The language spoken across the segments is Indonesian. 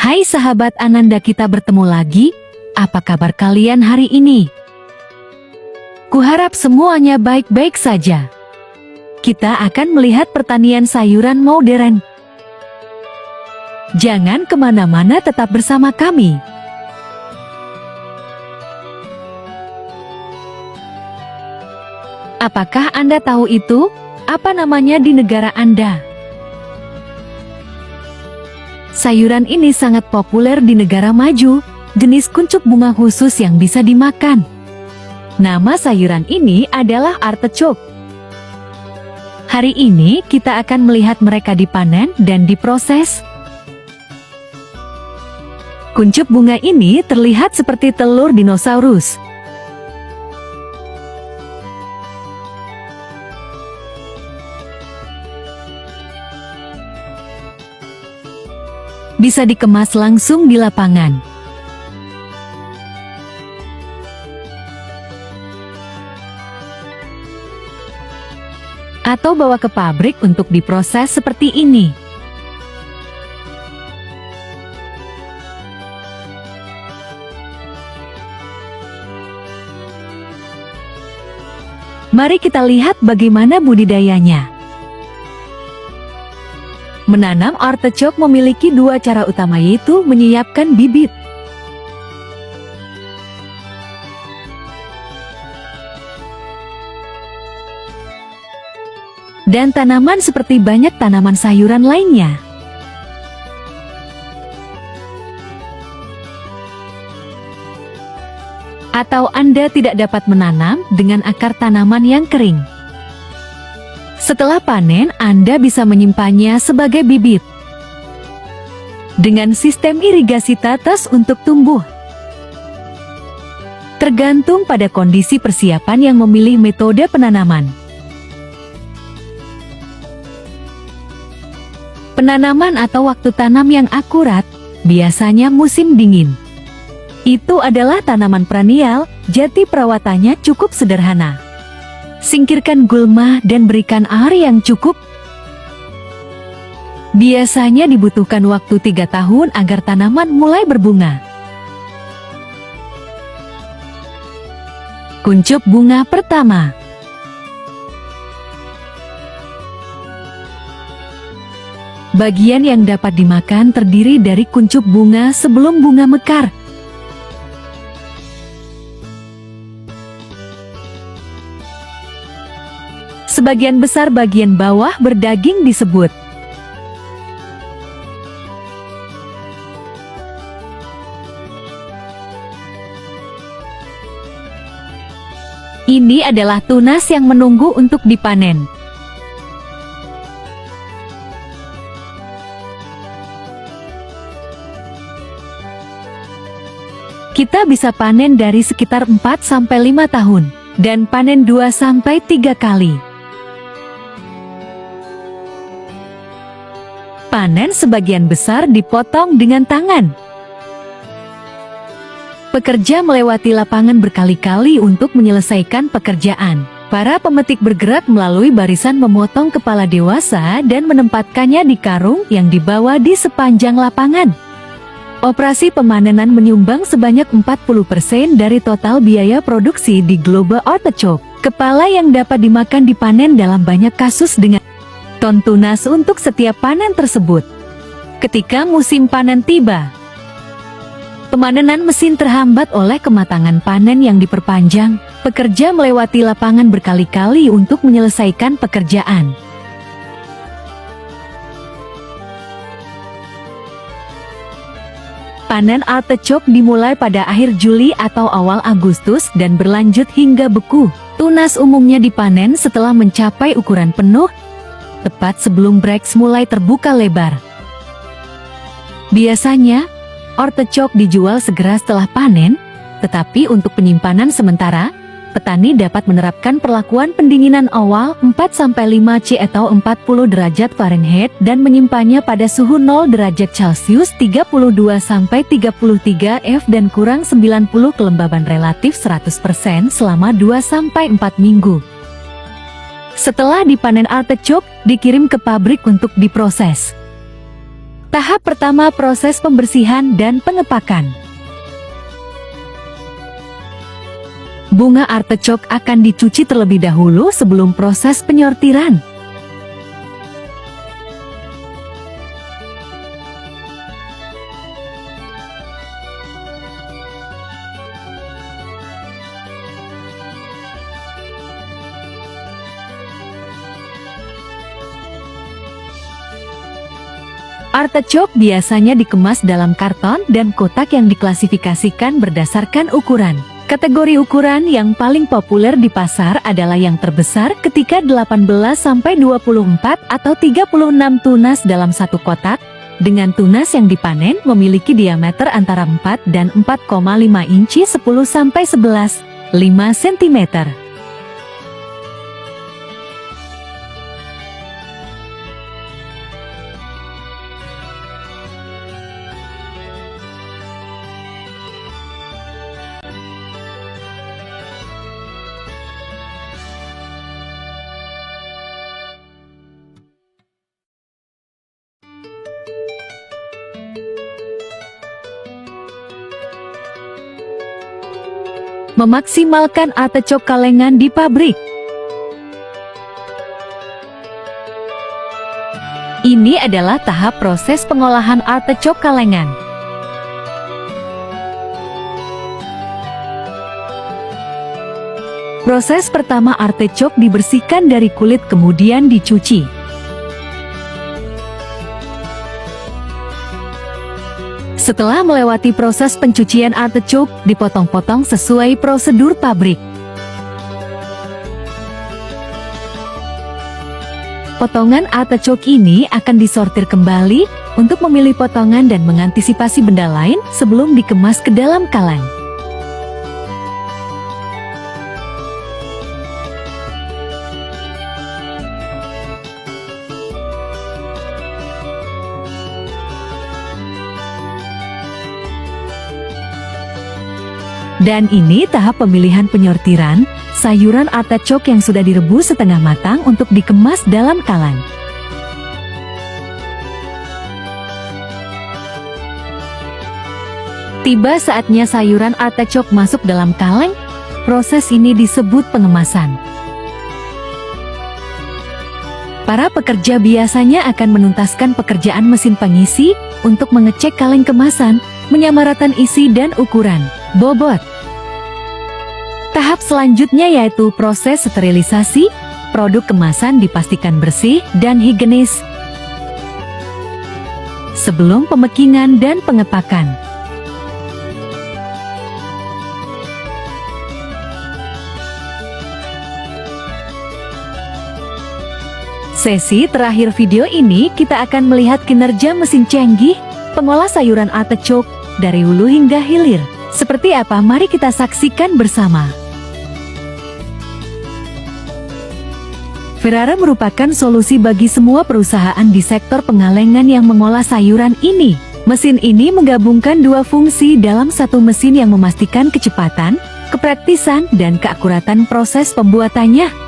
Hai sahabat Ananda, kita bertemu lagi. Apa kabar kalian hari ini? Kuharap semuanya baik-baik saja. Kita akan melihat pertanian sayuran modern. Jangan kemana-mana, tetap bersama kami. Apakah Anda tahu itu? Apa namanya di negara Anda? Sayuran ini sangat populer di negara maju, jenis kuncup bunga khusus yang bisa dimakan. Nama sayuran ini adalah artichoke. Hari ini kita akan melihat mereka dipanen dan diproses. Kuncup bunga ini terlihat seperti telur dinosaurus. Bisa dikemas langsung di lapangan. Atau bawa ke pabrik untuk diproses seperti ini. Mari kita lihat bagaimana budidayanya. Menanam artichoke memiliki dua cara utama, yaitu menyiapkan bibit. Dan tanaman seperti banyak tanaman sayuran lainnya. Atau Anda tidak dapat menanam dengan akar tanaman yang kering. Setelah panen, Anda bisa menyimpannya sebagai bibit. Dengan sistem irigasi tetes untuk tumbuh. Tergantung pada kondisi persiapan yang memilih metode penanaman. Penanaman atau waktu tanam yang akurat, biasanya musim dingin. Itu adalah tanaman perennial, jadi perawatannya cukup sederhana. Singkirkan gulma dan berikan air yang cukup. Biasanya dibutuhkan waktu 3 tahun agar tanaman mulai berbunga. Kuncup bunga pertama. Bagian yang dapat dimakan terdiri dari kuncup bunga sebelum bunga mekar. Sebagian besar bagian bawah berdaging disebut. Ini adalah tunas yang menunggu untuk dipanen. Kita bisa panen dari sekitar 4-5 tahun dan panen 2-3 kali. Panen sebagian besar dipotong dengan tangan. Pekerja melewati lapangan berkali-kali untuk menyelesaikan pekerjaan. Para pemetik bergerak melalui barisan memotong kepala dewasa dan menempatkannya di karung yang dibawa di sepanjang lapangan. Operasi pemanenan menyumbang sebanyak 40% dari total biaya produksi di global artichoke. Kepala yang dapat dimakan dipanen dalam banyak kasus dengan ton tunas untuk setiap panen tersebut. Ketika musim panen tiba, pemanenan mesin terhambat oleh kematangan panen yang diperpanjang. Pekerja melewati lapangan berkali-kali untuk menyelesaikan pekerjaan. Panen artichoke dimulai pada akhir Juli atau awal Agustus dan berlanjut hingga beku. Tunas umumnya dipanen setelah mencapai ukuran penuh, tepat sebelum breks mulai terbuka lebar. Biasanya, artichoke dijual segera setelah panen, tetapi untuk penyimpanan sementara, petani dapat menerapkan perlakuan pendinginan awal 4-5 C atau 40 derajat Fahrenheit dan menyimpannya pada suhu 0 derajat Celcius 32-33 F dan kurang 90 kelembaban relatif 100% selama 2-4 minggu. Setelah dipanen artichoke, dikirim ke pabrik untuk diproses. Tahap pertama, proses pembersihan dan pengepakan. Bunga artichok akan dicuci terlebih dahulu sebelum proses penyortiran. Artichok biasanya dikemas dalam karton dan kotak yang diklasifikasikan berdasarkan ukuran. Kategori ukuran yang paling populer di pasar adalah yang terbesar ketika 18-24 atau 36 tunas dalam satu kotak, dengan tunas yang dipanen memiliki diameter antara 4 dan 4,5 inci 10-11, 5 cm. Memaksimalkan artichok kalengan di pabrik. Ini adalah tahap proses pengolahan artichok kalengan. Proses pertama, artichok dibersihkan dari kulit kemudian dicuci. Setelah melewati proses pencucian, artichok dipotong-potong sesuai prosedur pabrik. Potongan artichok ini akan disortir kembali untuk memilih potongan dan mengantisipasi benda lain sebelum dikemas ke dalam kaleng. Dan ini tahap pemilihan penyortiran sayuran artichok yang sudah direbus setengah matang untuk dikemas dalam kaleng. Tiba saatnya sayuran artichok masuk dalam kaleng. Proses ini disebut pengemasan. Para pekerja biasanya akan menuntaskan pekerjaan mesin pengisi untuk mengecek kaleng kemasan, menyamaratan isi dan ukuran, bobot. Tahap selanjutnya yaitu proses sterilisasi. Produk kemasan dipastikan bersih dan higienis sebelum pemekingan dan pengepakan. Sesi terakhir video ini kita akan melihat kinerja mesin canggih pengolah sayuran artichok dari hulu hingga hilir. Seperti apa? Mari kita saksikan bersama. Ferrara merupakan solusi bagi semua perusahaan di sektor pengalengan yang mengolah sayuran ini. Mesin ini menggabungkan dua fungsi dalam satu mesin yang memastikan kecepatan, kepraktisan, dan keakuratan proses pembuatannya.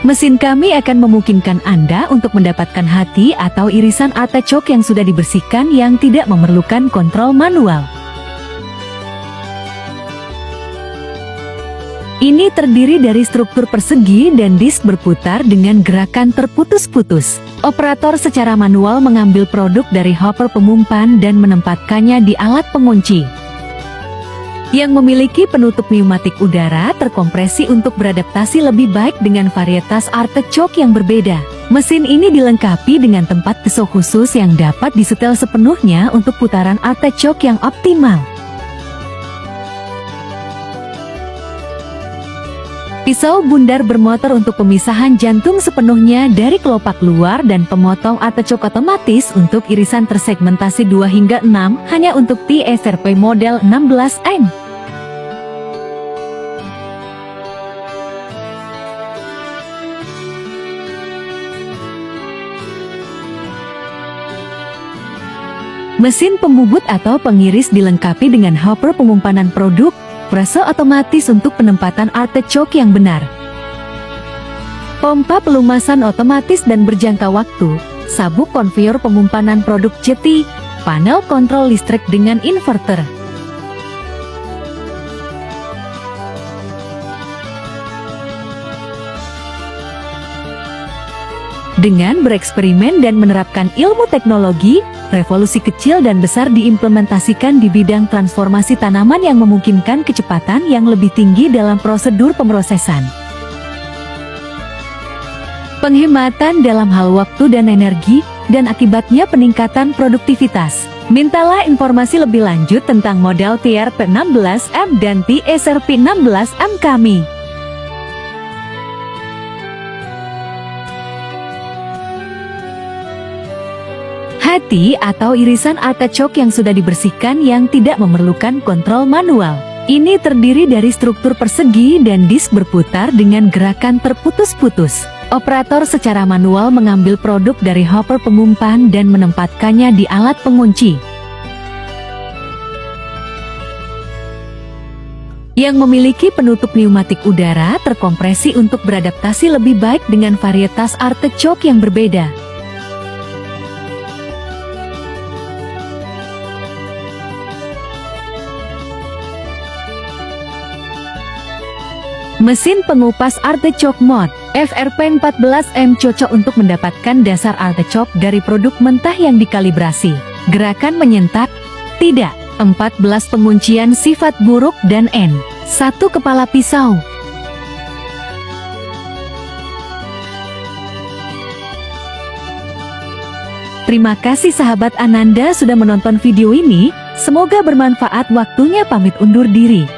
Mesin kami akan memungkinkan Anda untuk mendapatkan hati atau irisan artichok yang sudah dibersihkan yang tidak memerlukan kontrol manual. Ini terdiri dari struktur persegi dan disk berputar dengan gerakan terputus-putus. Operator secara manual mengambil produk dari hopper pengumpan dan menempatkannya di alat pengunci yang memiliki penutup pneumatik udara terkompresi untuk beradaptasi lebih baik dengan varietas artichok yang berbeda. Mesin ini dilengkapi dengan tempat pisau khusus yang dapat disetel sepenuhnya untuk putaran artichok yang optimal. Pisau bundar bermotor untuk pemisahan jantung sepenuhnya dari kelopak luar dan pemotong artichok otomatis untuk irisan tersegmentasi 2 hingga 6 hanya untuk TSRP model 16M. Mesin pembubut atau pengiris dilengkapi dengan hopper pengumpanan produk, prase otomatis untuk penempatan artichok yang benar. pompa pelumasan otomatis dan berjangka waktu, sabuk konveyor pengumpanan produk jeti, panel kontrol listrik dengan inverter. Dengan bereksperimen dan menerapkan ilmu teknologi, revolusi kecil dan besar diimplementasikan di bidang transformasi tanaman yang memungkinkan kecepatan yang lebih tinggi dalam prosedur pemrosesan. Penghematan dalam hal waktu dan energi, dan akibatnya peningkatan produktivitas. Mintalah informasi lebih lanjut tentang model TRP16M dan TSRP16M kami. Hati atau irisan artichok yang sudah dibersihkan yang tidak memerlukan kontrol manual. Ini terdiri dari struktur persegi dan disk berputar dengan gerakan terputus-putus. Operator secara manual mengambil produk dari hopper pengumpan dan menempatkannya di alat pengunci, yang memiliki penutup pneumatik udara terkompresi untuk beradaptasi lebih baik dengan varietas artichok yang berbeda. Mesin pengupas artichok mod FRP14M cocok untuk mendapatkan dasar artichok dari produk mentah yang dikalibrasi. Gerakan menyentak, tidak. 14 penguncian sifat buruk dan N. 1 kepala pisau. Terima kasih sahabat Ananda sudah menonton video ini. Semoga bermanfaat. Waktunya pamit undur diri.